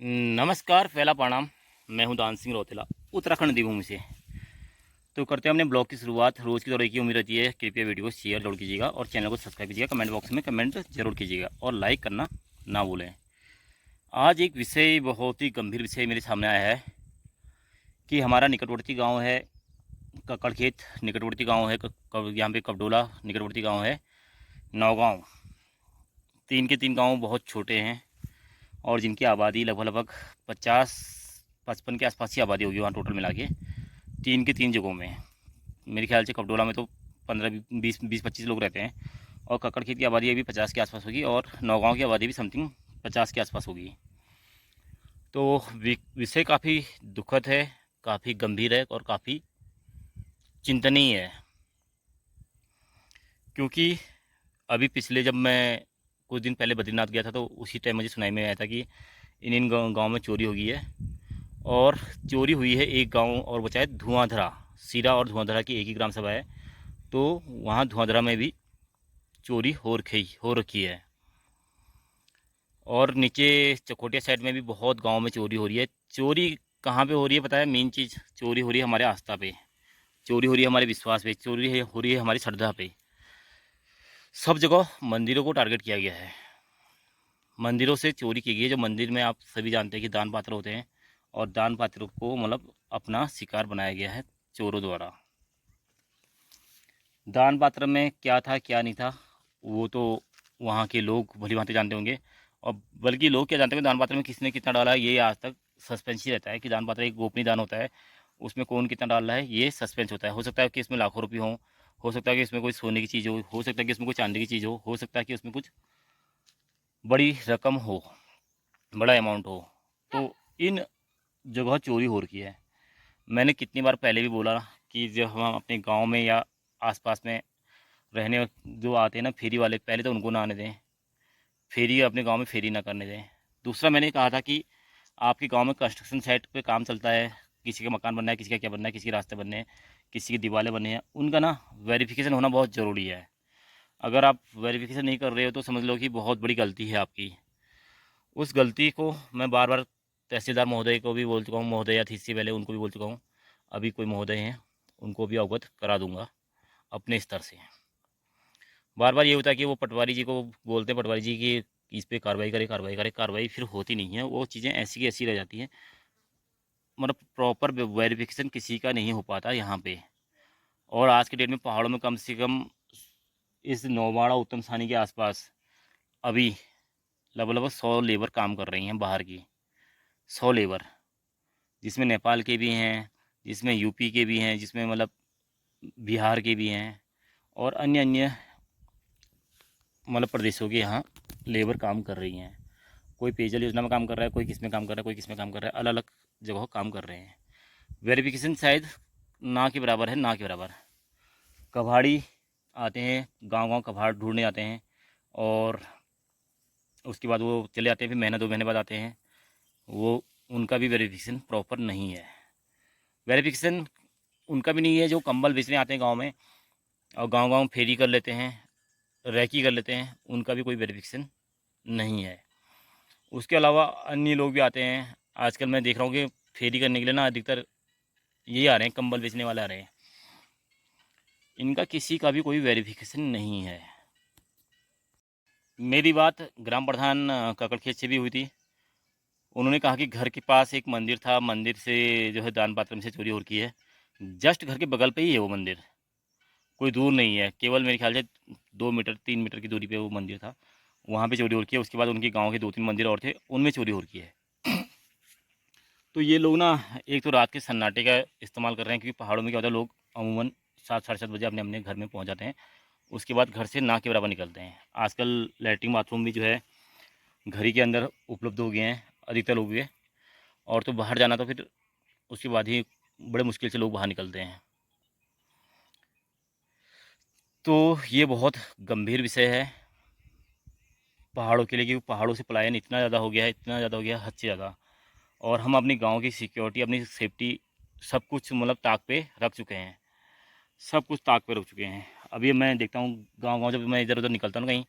नमस्कार, पहला प्रणाम। मैं हूं दान सिंह रौतेला, उत्तराखंड देवभूमि से। तो करते हैं अपने ब्लॉग की शुरुआत। रोज़ की तरह की उम्मीद रहती है। कृपया वीडियो को शेयर जरूर कीजिएगा और चैनल को सब्सक्राइब कीजिएगा। कमेंट बॉक्स में कमेंट जरूर कीजिएगा और लाइक करना ना भूलें। आज एक विषय, बहुत ही गंभीर विषय मेरे सामने आया है कि हमारा निकटवर्ती गाँव है कक्कड़खेत, निकटवर्ती गाँव है यहाँ पे कपडोला, निकटवर्ती गाँव है नौगांव। तीन के तीन गाँव बहुत छोटे हैं और जिनकी आबादी लगभग लगभग 50-55 के आसपास ही आबादी होगी वहाँ टोटल मिला के। तीन के तीन जगहों में मेरे ख्याल से कपडोला में तो 15-20-25 लोग रहते हैं और कक्कड़खेत की आबादी अभी 50 के आसपास होगी और नौगांव की आबादी भी समथिंग 50 के आसपास होगी। तो विषय काफ़ी दुखद है, काफ़ी गंभीर है और काफ़ी चिंतनीय है। क्योंकि अभी पिछले जब मैं कुछ दिन पहले बद्रीनाथ गया था तो उसी टाइम मुझे सुनाई में आया था कि इन गाँव में चोरी हो गई है। और चोरी हुई है एक गांव और बचा है धुआंधरा। सिरा और धुआंधरा की एक ही ग्राम सभा है, तो वहाँ धुआंधरा में भी चोरी हो रखी है। और नीचे चकोटिया साइड में भी बहुत गांव में चोरी हो रही है। चोरी कहाँ पे हो रही है पता है? मेन चीज़, चोरी हो रही है हमारे आस्था पे, चोरी हो रही है हमारे विश्वास पे, हो रही है हमारी श्रद्धा पे। सब जगह मंदिरों को टारगेट किया गया है, मंदिरों से चोरी की गई है। जो मंदिर में आप सभी जानते हैं कि दान पात्र होते हैं और दान पात्रों को मतलब अपना शिकार बनाया गया है चोरों द्वारा। दान पात्र में क्या था क्या नहीं था वो तो वहाँ के लोग भली भांति जानते होंगे। और बल्कि लोग क्या जानते हैं दान पात्र में किसने कितना डाला है, ये आज तक सस्पेंस ही रहता है कि दान पात्र एक गोपनीय दान होता है, उसमें कौन कितना डाल रहा है ये सस्पेंस होता है। हो सकता है कि इसमें लाखों रुपये हों, हो सकता है कि इसमें कोई सोने की चीज़ हो सकता है कि इसमें कोई चांदी की चीज़ हो सकता है कि उसमें कुछ बड़ी रकम हो, बड़ा अमाउंट हो। तो इन जगह चोरी हो रही है। मैंने कितनी बार पहले भी बोला कि जब हम अपने गांव में या आसपास में रहने जो आते हैं ना फेरी वाले, पहले तो उनको ना आने दें, फेरी अपने गांव में फेरी ना करने दें। दूसरा मैंने कहा था कि आपके गांव में कंस्ट्रक्शन साइट पे काम चलता है, किसी का मकान बनना है, किसी का क्या बनना है, किसी के रास्ते बनने हैं, किसी की दीवारें बननी हैं, उनका ना वेरिफिकेशन होना बहुत ज़रूरी है। अगर आप वेरिफिकेशन नहीं कर रहे हो तो समझ लो कि बहुत बड़ी गलती है आपकी। उस गलती को मैं बार बार तहसीलदार महोदय को भी बोल चुका हूँ, महोदय या थी इससे पहले उनको भी बोल चुका हूँ। अभी कोई महोदय हैं उनको भी अवगत करा दूंगा अपने स्तर से। बार बार ये होता है कि वो पटवारी जी को बोलते हैं, पटवारी जी की इस पे कार्रवाई करे, कार्रवाई करे, कार्रवाई फिर होती नहीं है। वो चीज़ें ऐसी की ऐसी रह जाती हैं। मतलब प्रॉपर वेरिफिकेशन किसी का नहीं हो पाता यहाँ पे। और आज के डेट में पहाड़ों में कम से कम इस नौवाड़ा उत्तम सानी के आसपास अभी लगभग लगभग 100 लेबर काम कर रही हैं बाहर की। 100 लेबर, जिसमें नेपाल के भी हैं, जिसमें यूपी के भी हैं, जिसमें मतलब बिहार के भी हैं और अन्य अन्य मतलब प्रदेशों के यहाँ लेबर काम कर रही हैं। कोई पेयजल योजना में काम कर रहा है, कोई किस में काम कर रहा है, कोई किस में काम कर रहा है, अलग अलग जगह काम कर रहे हैं। वेरिफिकेशन शायद ना के बराबर है, ना के बराबर। कबाड़ी आते हैं गांव गांव, कबाड़ ढूंढने आते हैं और उसके बाद वो चले जाते हैं, फिर महीना 2 महीने बाद आते हैं। वो उनका भी वेरिफिकेशन प्रॉपर नहीं है। वेरिफिकेशन उनका भी नहीं है जो कंबल बेचने आते हैं गांव में और गांव गांव फेरी कर लेते हैं, रैकी कर लेते हैं, उनका भी कोई वेरिफिकेशन नहीं है। उसके अलावा अन्य लोग भी आते हैं। आजकल मैं देख रहा हूँ कि फेरी करने के लिए ना अधिकतर यही आ रहे हैं, कंबल बेचने वाले आ रहे हैं। इनका किसी का भी कोई वेरिफिकेशन नहीं है। मेरी बात ग्राम प्रधान ककड़खेत से भी हुई थी। उन्होंने कहा कि घर के पास एक मंदिर था, मंदिर से जो है दान पात्र में से चोरी हो रही है। जस्ट घर के बगल पे ही है वो मंदिर, कोई दूर नहीं है, केवल मेरे ख्याल से 2 मीटर 3 मीटर की दूरी पे वो मंदिर था। वहाँ पे चोरी हो रखी है। उसके बाद उनके गांव के 2-3 मंदिर और थे, उनमें चोरी हो रखी है। तो ये लोग ना एक तो रात के सन्नाटे का इस्तेमाल कर रहे हैं, क्योंकि पहाड़ों में क्या होता है, लोग अमूमन 7-7:30 बजे अपने अपने घर में पहुँच जाते हैं। उसके बाद घर से ना के बराबर निकलते हैं। आजकल लैट्रिन बाथरूम भी जो है घर ही के अंदर उपलब्ध हो गए हैं अधिकतर लोग के। और तो बाहर जाना तो फिर उसके बाद ही बड़े मुश्किल से लोग बाहर निकलते हैं। तो ये बहुत गंभीर विषय है पहाड़ों के लिए, क्योंकि पहाड़ों से पलायन इतना ज़्यादा हो गया है, इतना ज़्यादा हो गया है, हद से ज़्यादा। और हम अपनी गांव की सिक्योरिटी, अपनी सेफ्टी, सब कुछ मतलब ताक पे रख चुके हैं, सब कुछ ताक पे रख चुके हैं। अभी मैं देखता हूँ गांव गांव, जब मैं इधर उधर निकलता हूँ कहीं,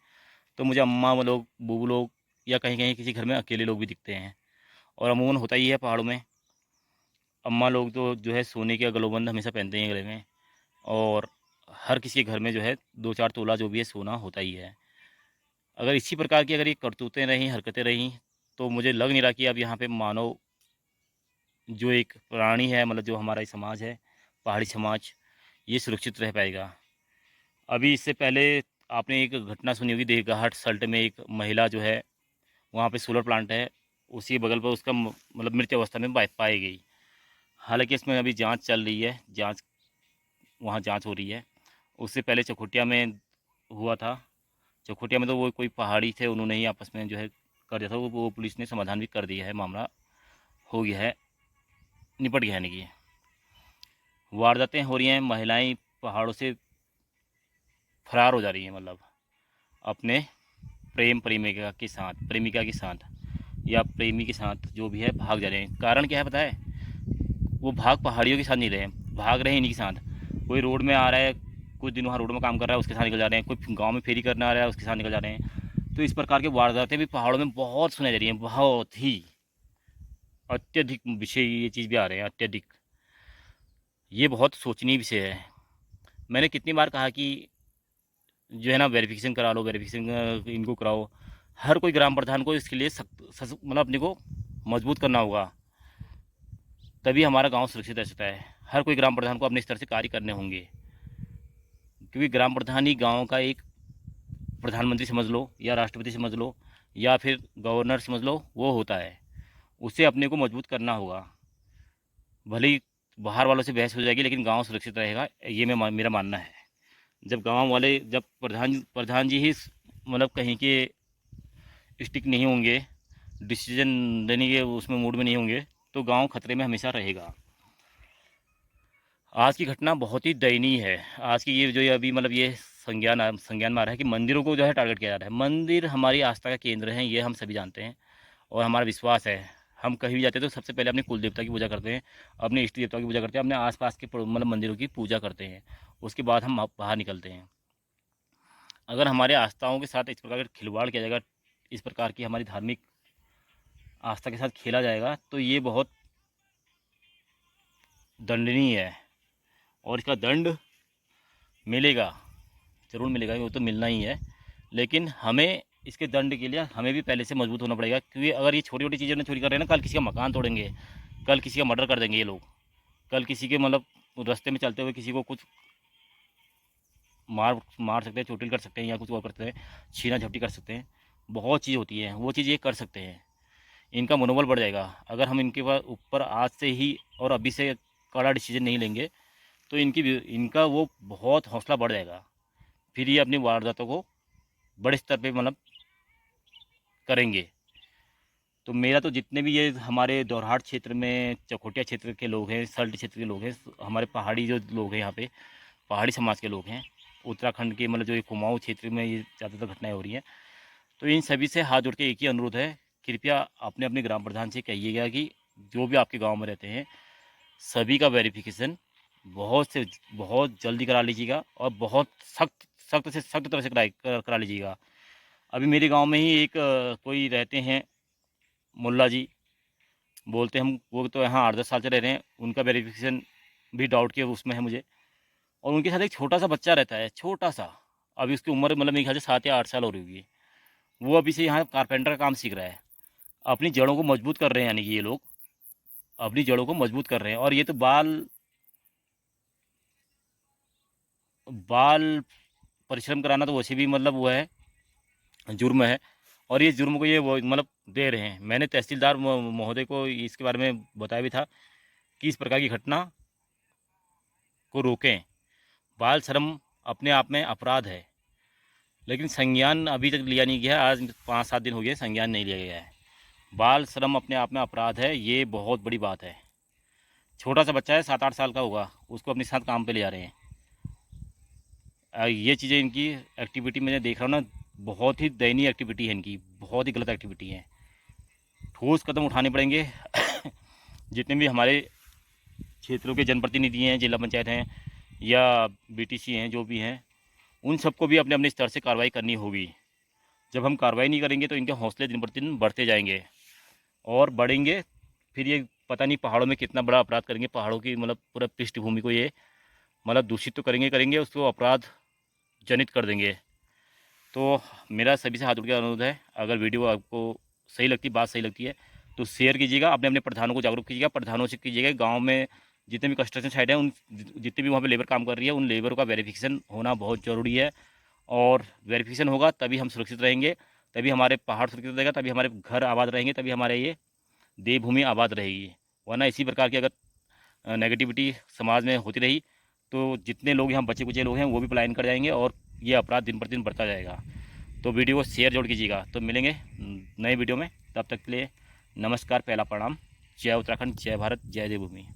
तो मुझे अम्मा वो लोग, बूबू लोग या कहीं कहीं किसी घर में अकेले लोग भी दिखते हैं। और अमूमन होता ही है पहाड़ों में। अम्मा लोग तो जो है सोने के गलोबंद हमेशा पहनते हैं गले में, और हर किसी के घर में जो है 2-4 तोला जो भी है सोना होता ही है। अगर इसी प्रकार की अगर ये करतूतें रहीं, हरकतें रहीं, तो मुझे लग नहीं रहा कि अब यहाँ पे मानव जो एक प्राणी है, मतलब जो हमारा ये समाज है, पहाड़ी समाज, ये सुरक्षित रह पाएगा। अभी इससे पहले आपने एक घटना सुनी होगी, देवघाट सल्ट में एक महिला जो है, वहाँ पे सोलर प्लांट है, उसी बगल पर उसका मतलब मृत अवस्था में पाई गई। हालांकि इसमें अभी जांच चल रही है, वहाँ जांच हो रही है। उससे पहले चकोटिया में हुआ था। चकोटिया में तो वो कोई पहाड़ी थे, उन्होंने ही आपस में जो है कर दिया था। वो पुलिस ने समाधान भी कर दिया है, मामला हो गया है, निपट गया है। नहीं, वारदातें हो रही हैं, महिलाएं पहाड़ों से फरार हो जा रही हैं, मतलब अपने प्रेमिका के साथ या प्रेमी के साथ जो भी है भाग जा रहे हैं। कारण क्या है पता है? वो भाग पहाड़ियों के साथ नहीं रहे हैं, भाग रहे हैं इन्हीं के साथ। कोई रोड में आ रहा है, कुछ दिन वहाँ रोड में काम कर रहा है, उसके साथ निकल जा रहे हैं। कोई गांव में फेरी करने आ रहा है, उसके साथ निकल जा रहे हैं। तो इस प्रकार के वारदातें भी पहाड़ों में बहुत सुनाई जा रही हैं, बहुत ही अत्यधिक विषय ये चीज़ भी आ रहे हैं, अत्यधिक। ये बहुत सोचनीय विषय है। मैंने कितनी बार कहा कि जो है ना, वेरिफिकेशन करा लो, वेरिफिकेशन इनको कराओ। हर कोई ग्राम प्रधान को इसके लिए सख्त मतलब अपने को मजबूत करना होगा, तभी हमारा गांव सुरक्षित रह सकता है। हर कोई ग्राम प्रधान को अपने स्तर से कार्य करने होंगे, क्योंकि ग्राम प्रधान ही गांव का एक प्रधानमंत्री समझ लो, या राष्ट्रपति समझ लो, या फिर गवर्नर समझ लो, वो होता है। उससे अपने को मजबूत करना होगा। भले ही बाहर वालों से बहस हो जाएगी, लेकिन गांव सुरक्षित रहेगा, ये मेरा मानना है। जब प्रधान जी ही मतलब कहीं के स्टिक नहीं होंगे, डिसीजन लेने के उसमें मूड में नहीं होंगे, तो गांव खतरे में हमेशा रहेगा। आज की घटना बहुत ही दयनीय है। आज की ये जो ये अभी मतलब ये संज्ञान में आ रहा है कि मंदिरों को जो है टारगेट किया जा रहा है। मंदिर हमारी आस्था का केंद्र है, ये हम सभी जानते हैं, और हमारा विश्वास है। हम कहीं भी जाते हैं तो सबसे पहले अपने कुल देवता की पूजा करते हैं, अपने इष्ट देवता की पूजा करते हैं, अपने आसपास के मतलब मंदिरों की पूजा करते हैं। उसके बाद हम बाहर निकलते हैं। अगर हमारे आस्थाओं के साथ इस प्रकार का खिलवाड़ किया जाएगा, इस प्रकार की हमारी धार्मिक आस्था के साथ खेला जाएगा, तो ये बहुत दंडनीय है, और इसका दंड मिलेगा, ज़रूर मिलेगा, वो तो मिलना ही है। लेकिन हमें इसके दंड के लिए हमें भी पहले से मजबूत होना पड़ेगा, क्योंकि अगर ये छोटी छोटी चीज़ें चोरी कर रहे हैं ना, कल किसी का मकान तोड़ेंगे, कल किसी का मर्डर कर देंगे ये लोग, कल किसी के मतलब रास्ते में चलते हुए किसी को कुछ मार मार सकते हैं, चोटिल कर सकते हैं, या कुछ और करते हैं, छीना झपटी कर सकते हैं। बहुत चीज़ होती है, वो चीज़ ये कर सकते हैं। इनका मनोबल बढ़ जाएगा अगर हम इनके ऊपर आज से ही और अभी से कड़ा डिसीजन नहीं लेंगे, तो इनका वो बहुत हौसला बढ़ जाएगा। फिर ये अपनी वारदातों को बड़े स्तर पे मतलब करेंगे। तो मेरा तो जितने भी ये हमारे दोरहाट क्षेत्र में, चकोटिया क्षेत्र के लोग हैं, सल्ट क्षेत्र के लोग हैं, हमारे पहाड़ी जो लोग हैं, यहाँ पे पहाड़ी समाज के लोग हैं, उत्तराखंड के मतलब जो ये कुमाऊँ क्षेत्र में ये ज़्यादातर घटनाएं हो रही हैं, तो इन सभी से हाथ जोड़ के एक ही अनुरोध है, कृपया अपने अपने ग्राम प्रधान से कहिएगा कि जो भी आपके गांव में रहते हैं, सभी का वेरिफिकेशन बहुत जल्दी करा लीजिएगा, और बहुत सख्त से सख्त तरह से करा लीजिएगा। अभी मेरे गांव में ही एक कोई रहते हैं, मुल्ला जी बोलते हैं, हम वो तो यहाँ 8-10 साल से रह रहे हैं, उनका वेरिफिकेशन भी डाउट के उसमें है मुझे। और उनके साथ एक छोटा सा बच्चा रहता है, छोटा सा, अभी उसकी उम्र मतलब मेरे ख्याल से 7 या 8 साल हो रही होगी। वो अभी से यहाँ कारपेंटर का काम सीख रहा है। अपनी जड़ों को मजबूत कर रहे हैं, यानी कि ये लोग अपनी जड़ों को मजबूत कर रहे हैं। और ये तो बाल बाल परिश्रम कराना तो वैसे भी मतलब वो है, जुर्म है। और ये जुर्म को ये वो मतलब दे रहे हैं। मैंने तहसीलदार महोदय को इसके बारे में बताया भी था कि इस प्रकार की घटना को रोकें। बाल श्रम अपने आप में अपराध है, लेकिन संज्ञान अभी तक लिया नहीं गया। आज 5-7 दिन हो गए, संज्ञान नहीं लिया गया है। बाल श्रम अपने आप में अपराध है, ये बहुत बड़ी बात है। छोटा सा बच्चा है, 7-8 साल का होगा, उसको अपने साथ काम पे ले जा रहे हैं। ये चीज़ें इनकी एक्टिविटी मैंने देख रहा हूँ ना, बहुत ही दयनीय एक्टिविटी है इनकी, बहुत ही गलत एक्टिविटी है। ठोस कदम उठाने पड़ेंगे। जितने भी हमारे क्षेत्रों के जनप्रतिनिधि हैं, जिला पंचायत हैं या बीटीसी हैं, जो भी हैं, उन सबको भी अपने अपने स्तर से कार्रवाई करनी होगी। जब हम कार्रवाई नहीं करेंगे तो इनके हौसले दिन प्रतिदिन बढ़ते जाएंगे। और बढ़ेंगे, फिर ये पता नहीं पहाड़ों में कितना बड़ा अपराध करेंगे, पहाड़ों की मतलब पूरा पृष्ठभूमि को ये मतलब दूषित तो करेंगे, उसको अपराध जनित कर देंगे। तो मेरा सभी से हाथ जोड़ के अनुरोध है, अगर वीडियो आपको सही लगती, बात सही लगती है तो शेयर कीजिएगा, अपने अपने प्रधानों को जागरूक कीजिएगा, प्रधानों से कीजिएगा। गांव में जितने भी कंस्ट्रक्शन साइट हैं, उन जितने भी वहाँ पे लेबर काम कर रही है, उन लेबरों का वेरिफिकेशन होना बहुत ज़रूरी है। और वेरिफिकेशन होगा तभी हम सुरक्षित रहेंगे, तभी हमारे पहाड़ सुरक्षित रहेगा, तभी हमारे घर आबाद रहेंगे, तभी हमारे ये देवभूमि आबाद रहेगी। वरना इसी प्रकार की अगर नेगेटिविटी समाज में होती रही तो जितने लोग यहाँ बचे कुचे लोग हैं वो भी पलायन कर जाएंगे और ये अपराध दिन प्रतिदिन बढ़ता जाएगा। तो वीडियो को शेयर जोड़ कीजिएगा। तो मिलेंगे नए वीडियो में, तब तक के लिए नमस्कार, पहला प्रणाम। जय उत्तराखंड, जय भारत, जय देवभूमि।